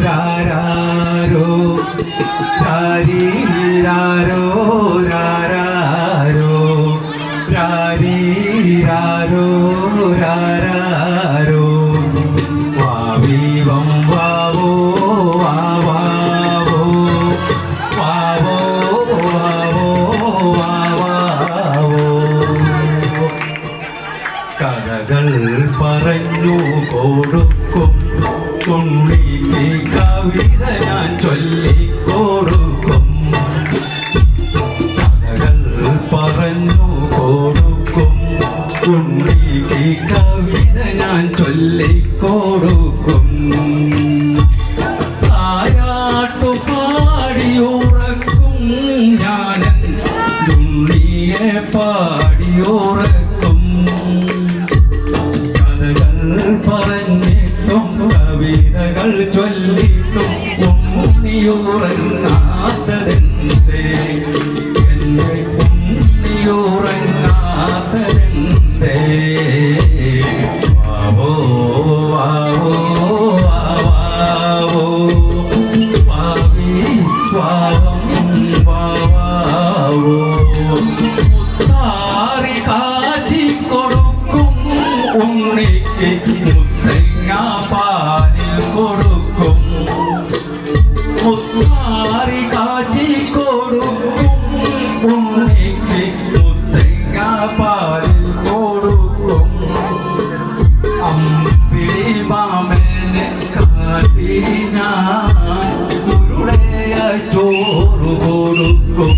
രാരാരോ രാരീരാരോ രാരാരോ രാരീരാരോ രാരാരോ വാവീവം വാവോ വാവാവോ വാവോ വാവോ വാവാവോ കഥകൾ പറഞ്ഞു കൊടുക്കും ഉണ്ണിക്ക് കവിത ഞാൻ ചൊല്ലിക്കൊടുക്കും കഥകൾ പറഞ്ഞു കൊടുക്കും ഉണ്ണിക്ക് കവിത ഞാൻ ചൊല്ലിക്കൊടുക്കും താരാട്ടു പാടിയുറക്കും ഞാനൻ ഉണ്ണിയെ പാടിയുറക്കും കഥകൾ പറഞ്ഞിട്ടും കവിതകൾ ചൊല്ലിട്ടും ഉണ്ണിയുറങ്ങാത്തതെന്തേ എന്റെ ഉണ്ണിയുറങ്ങാത്തതെന്തേ വാവോ വാവോ വാവോ വാവി വാവം വാവോ മുത്താറി കാച്ചി കൊടുക്കും ഉണ്ണിക്ക് പാലിൽ കൊടുക്കും മുത്താറി കാച്ചി കൊടുക്കും ഉണ്ണിക്ക് മുത്തങ്ങ പാലിൽ കൊടുക്കും അമ്പിളി മാമനെ കാട്ടി ഞാൻ ഉരുളയ ചോറ് കൊടുക്കും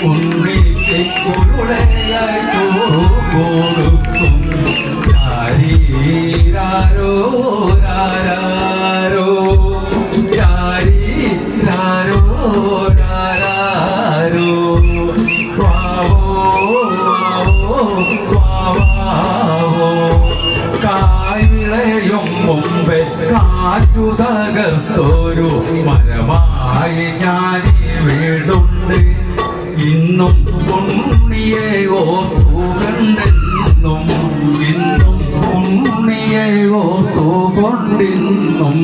ഉണ്ണിക്ക് ഉരുളയ ചോറ് കൊടുക്കും രാരീരാരോ രാരാരോ രാരീരാരോ രാരാരോ വാവോ വാവോ വാവാവോ കായ് വിളയും മുമ്പേ കാറ്റു തകർത്തൊരു മരമായി ഞാനീ വീടുണ്ട് ഇന്നും ഉണ്ണിയെ ഓർത്തുകണ്ടെന്നും ഇന്നും ഉണ്ണിയെ ഓർത്തുകൊണ്ടിന്നും